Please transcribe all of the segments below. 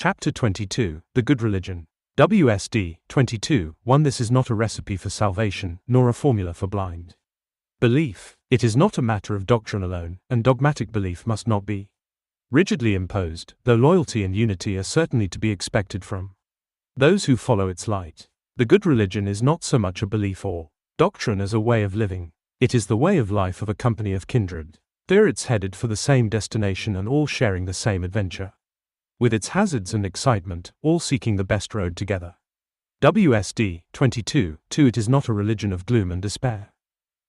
Chapter 22, The Good Religion. WSD 22:1 This is not a recipe for salvation, nor a formula for blind belief. It is not a matter of doctrine alone, and dogmatic belief must not be rigidly imposed, though loyalty and unity are certainly to be expected from those who follow its light. The good religion is not so much a belief or doctrine as a way of living. It is the way of life of a company of kindred spirits headed for the same destination and all sharing the same adventure, with its hazards and excitement, all seeking the best road together. WSD 22:2 It is not a religion of gloom and despair.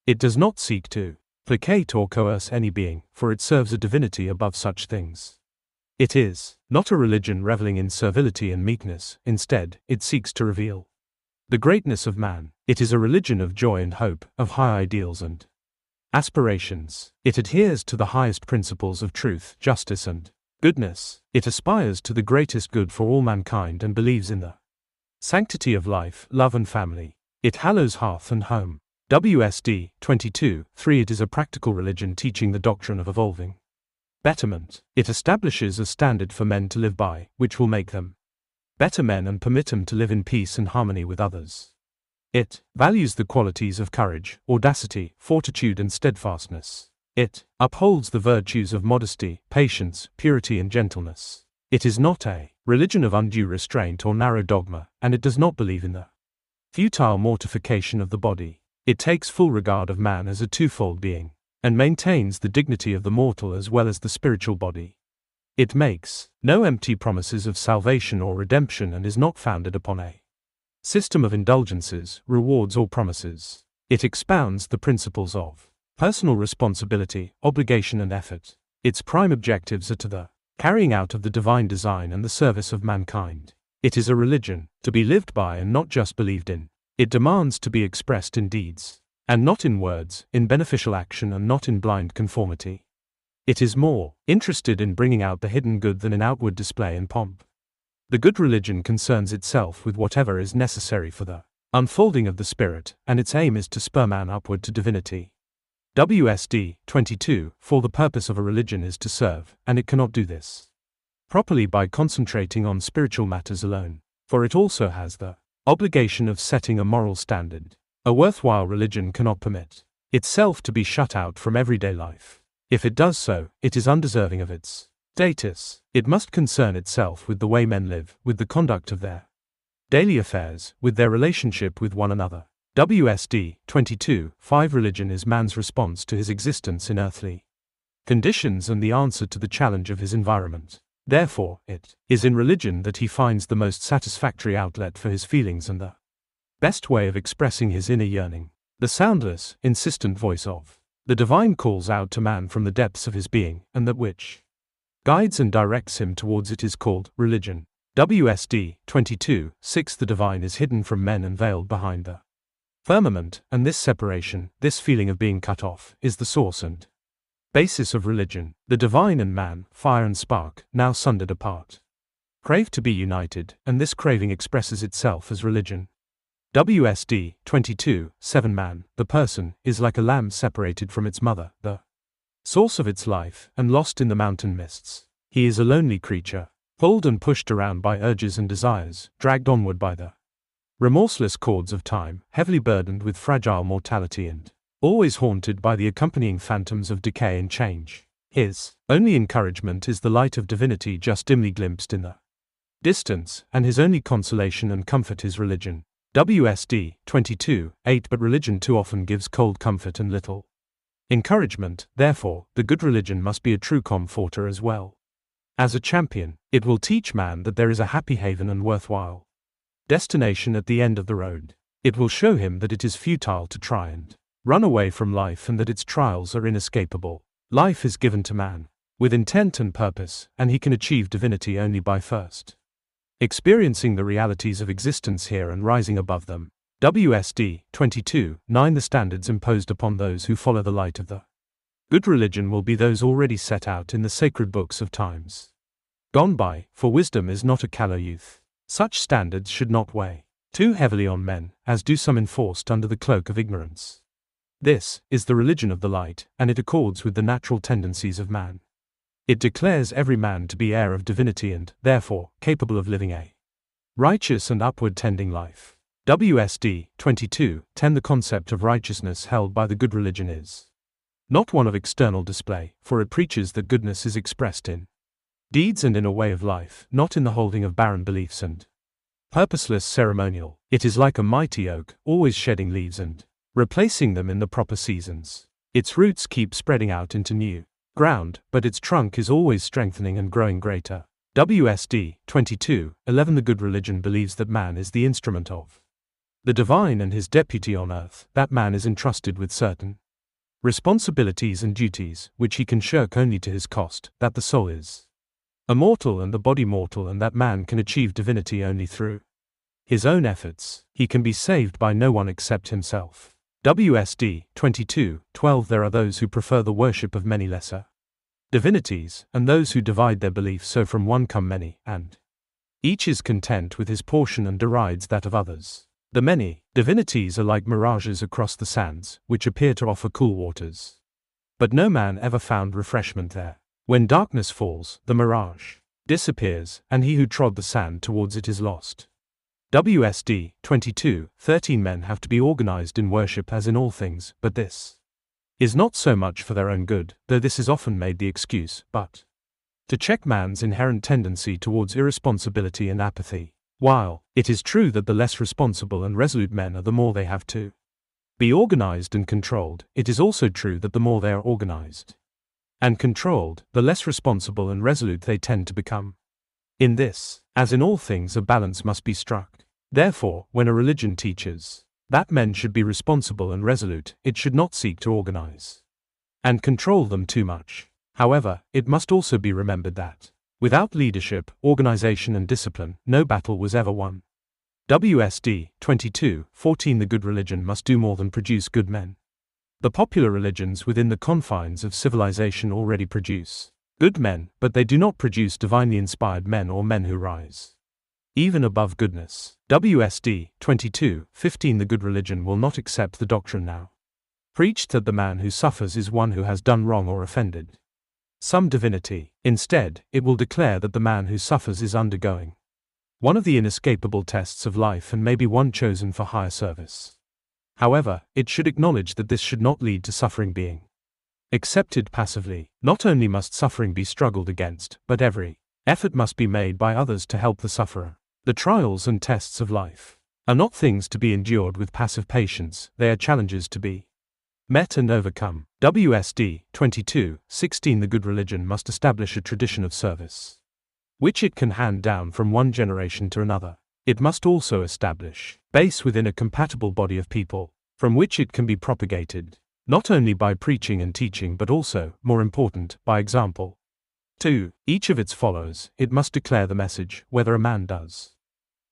It does not seek to placate or coerce any being, for it serves a divinity above such things. It is not a religion reveling in servility and meekness. Instead, it seeks to reveal the greatness of man. It is a religion of joy and hope, of high ideals and aspirations. It adheres to the highest principles of truth, justice and goodness. It aspires to the greatest good for all mankind and believes in the sanctity of life, love and family. It hallows hearth and home. WSD 22:3 It is a practical religion teaching the doctrine of evolving betterment. It establishes a standard for men to live by, which will make them better men and permit them to live in peace and harmony with others. It values the qualities of courage, audacity, fortitude and steadfastness. It upholds the virtues of modesty, patience, purity and gentleness. It is not a religion of undue restraint or narrow dogma, and it does not believe in the futile mortification of the body. It takes full regard of man as a twofold being, and maintains the dignity of the mortal as well as the spiritual body. It makes no empty promises of salvation or redemption and is not founded upon a system of indulgences, rewards or promises. It expounds the principles of personal responsibility, obligation and effort. Its prime objectives are to the carrying out of the divine design and the service of mankind. It is a religion to be lived by and not just believed in. It demands to be expressed in deeds, and not in words, in beneficial action and not in blind conformity. It is more interested in bringing out the hidden good than in outward display and pomp. The good religion concerns itself with whatever is necessary for the unfolding of the Spirit, and its aim is to spur man upward to divinity. WSD 22:4 The purpose of a religion is to serve, and it cannot do this properly by concentrating on spiritual matters alone, for it also has the obligation of setting a moral standard. A worthwhile religion cannot permit itself to be shut out from everyday life. If it does so, it is undeserving of its status. It must concern itself with the way men live, with the conduct of their daily affairs, with their relationship with one another. WSD 22:5 Religion is man's response to his existence in earthly conditions and the answer to the challenge of his environment. Therefore, it is in religion that he finds the most satisfactory outlet for his feelings and the best way of expressing his inner yearning. The soundless, insistent voice of the divine calls out to man from the depths of his being, and that which guides and directs him towards it is called religion. WSD 22:6 The divine is hidden from men and veiled behind the firmament, and this separation, this feeling of being cut off, is the source and basis of religion. The divine and man, fire and spark, now sundered apart, crave to be united, and this craving expresses itself as religion. WSD 22:7 Man, the person, is like a lamb separated from its mother, the source of its life, and lost in the mountain mists. He is a lonely creature, pulled and pushed around by urges and desires, dragged onward by the remorseless cords of time, heavily burdened with fragile mortality and always haunted by the accompanying phantoms of decay and change. His only encouragement is the light of divinity just dimly glimpsed in the distance, and his only consolation and comfort is religion. WSD 22:8 But religion too often gives cold comfort and little encouragement. Therefore, the good religion must be a true comforter as well as a champion. It will teach man that there is a happy haven and worthwhile destination at the end of the road. It will show him that it is futile to try and run away from life and that its trials are inescapable. Life is given to man with intent and purpose, and he can achieve divinity only by first experiencing the realities of existence here and rising above them. WSD 22:9 The standards imposed upon those who follow the light of the good religion will be those already set out in the sacred books of times gone by, for wisdom is not a callow youth. Such standards should not weigh too heavily on men, as do some enforced under the cloak of ignorance. This is the religion of the light, and it accords with the natural tendencies of man. It declares every man to be heir of divinity and, therefore, capable of living a righteous and upward-tending life. WSD 22:10 The concept of righteousness held by the good religion is not one of external display, for it preaches that goodness is expressed in deeds and in a way of life, not in the holding of barren beliefs and purposeless ceremonial. It is like a mighty oak, always shedding leaves and replacing them in the proper seasons. Its roots keep spreading out into new ground, but its trunk is always strengthening and growing greater. WSD 22:11 The good religion believes that man is the instrument of the divine and his deputy on earth, that man is entrusted with certain responsibilities and duties, which he can shirk only to his cost, that the soul is immortal and the body mortal, and that man can achieve divinity only through his own efforts. He can be saved by no one except himself. WSD 22:12 There are those who prefer the worship of many lesser divinities, and those who divide their belief, so from one come many, and each is content with his portion and derides that of others. The many divinities are like mirages across the sands, which appear to offer cool waters. But no man ever found refreshment there. When darkness falls, the mirage disappears, and he who trod the sand towards it is lost. WSD 22:13 Men have to be organized in worship as in all things, but this is not so much for their own good, though this is often made the excuse, but to check man's inherent tendency towards irresponsibility and apathy. While it is true that the less responsible and resolute men are, the more they have to be organized and controlled, it is also true that the more they are organized and controlled, the less responsible and resolute they tend to become. In this, as in all things, a balance must be struck. Therefore, when a religion teaches that men should be responsible and resolute, it should not seek to organize and control them too much. However, it must also be remembered that without leadership, organization and discipline, no battle was ever won. WSD 22:14 The good religion must do more than produce good men. The popular religions within the confines of civilization already produce good men, but they do not produce divinely inspired men or men who rise even above goodness. WSD 22:15 The good religion will not accept the doctrine now preached that the man who suffers is one who has done wrong or offended some divinity. Instead, it will declare that the man who suffers is undergoing one of the inescapable tests of life and may be one chosen for higher service. However, it should acknowledge that this should not lead to suffering being accepted passively. Not only must suffering be struggled against, but every effort must be made by others to help the sufferer. The trials and tests of life are not things to be endured with passive patience, they are challenges to be met and overcome. WSD 22:16 The good religion must establish a tradition of service, which it can hand down from one generation to another. It must also establish base within a compatible body of people, from which it can be propagated, not only by preaching and teaching but also, more important, by example. 2. Each of its followers, it must declare the message, whether a man does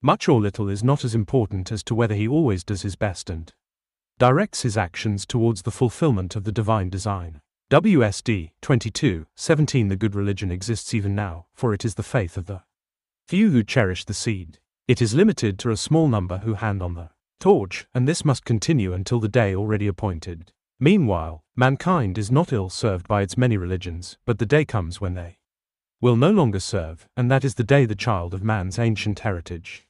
much or little is not as important as to whether he always does his best and directs his actions towards the fulfillment of the divine design. WSD 22:17 The good religion exists even now, for it is the faith of the few who cherish the seed. It is limited to a small number who hand on the torch, and this must continue until the day already appointed. Meanwhile, mankind is not ill-served by its many religions, but the day comes when they will no longer serve, and that is the day the child of man's ancient heritage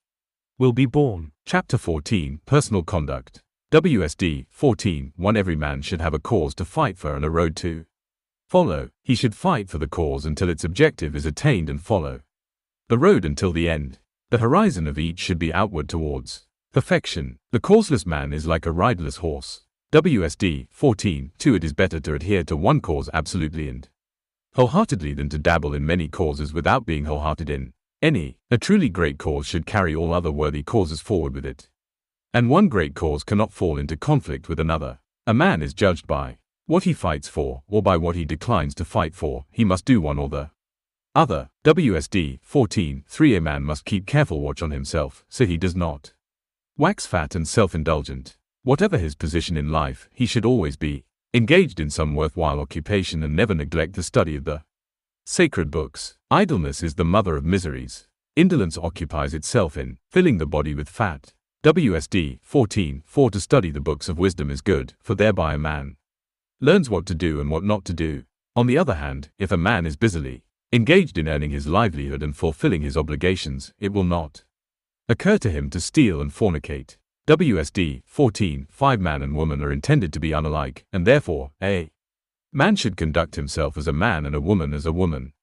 will be born. Chapter 14 Personal Conduct. WSD 14:1 Every man should have a cause to fight for and a road to follow. He should fight for the cause until its objective is attained and follow the road until the end. The horizon of each should be outward towards perfection. The causeless man is like a riderless horse. WSD 14:2 It is better to adhere to one cause absolutely and wholeheartedly than to dabble in many causes without being wholehearted in any. A truly great cause should carry all other worthy causes forward with it, and one great cause cannot fall into conflict with another. A man is judged by what he fights for, or by what he declines to fight for. He must do one or the other. WSD 14:3 A man must keep careful watch on himself, so he does not wax fat and self-indulgent. Whatever his position in life, he should always be engaged in some worthwhile occupation and never neglect the study of the sacred books. Idleness is the mother of miseries. Indolence occupies itself in filling the body with fat. WSD 14:4 To study the books of wisdom is good, for thereby a man learns what to do and what not to do. On the other hand, if a man is busily engaged in earning his livelihood and fulfilling his obligations, it will not occur to him to steal and fornicate. WSD 14:5 Man and woman are intended to be unalike, and therefore, a man should conduct himself as a man and a woman as a woman.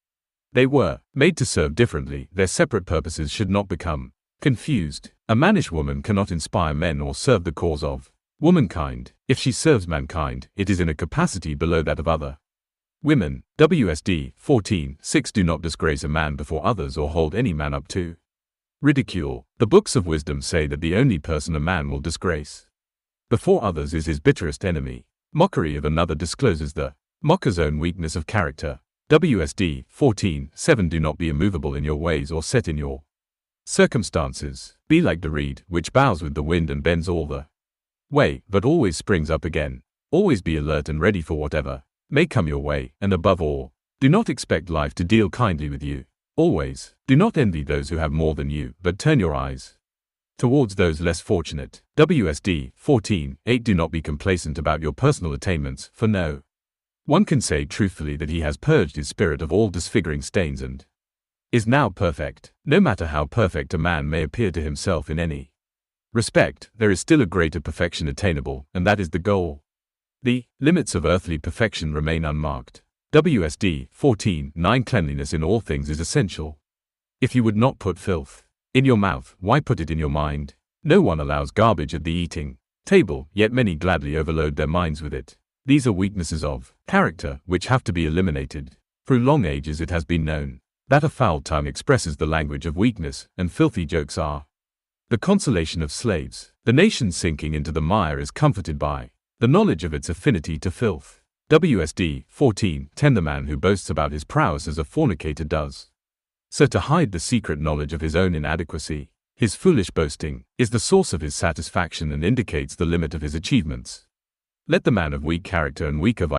They were made to serve differently, their separate purposes should not become confused. A mannish woman cannot inspire men or serve the cause of womankind. If she serves mankind, it is in a capacity below that of other women. WSD 14:6 Do not disgrace a man before others or hold any man up to ridicule. The books of wisdom say that the only person a man will disgrace before others is his bitterest enemy. Mockery of another discloses the mocker's own weakness of character. WSD 14:7 Do not be immovable in your ways or set in your circumstances. Be like the reed, which bows with the wind and bends all the way, but always springs up again. Always be alert and ready for whatever may come your way, and above all, do not expect life to deal kindly with you. Always, do not envy those who have more than you, but turn your eyes towards those less fortunate. WSD 14:8 Do not be complacent about your personal attainments, for no one can say truthfully that he has purged his spirit of all disfiguring stains and is now perfect. No matter how perfect a man may appear to himself in any respect, there is still a greater perfection attainable, and that is the goal. The limits of earthly perfection remain unmarked. WSD 14:9 Cleanliness in all things is essential. If you would not put filth in your mouth, why put it in your mind? No one allows garbage at the eating table, yet many gladly overload their minds with it. These are weaknesses of character which have to be eliminated. Through long ages it has been known that a foul tongue expresses the language of weakness, and filthy jokes are the consolation of slaves. The nation sinking into the mire is comforted by the knowledge of its affinity to filth. WSD 14:10 The man who boasts about his prowess as a fornicator does so to hide the secret knowledge of his own inadequacy. His foolish boasting is the source of his satisfaction and indicates the limit of his achievements. Let the man of weak character and weak of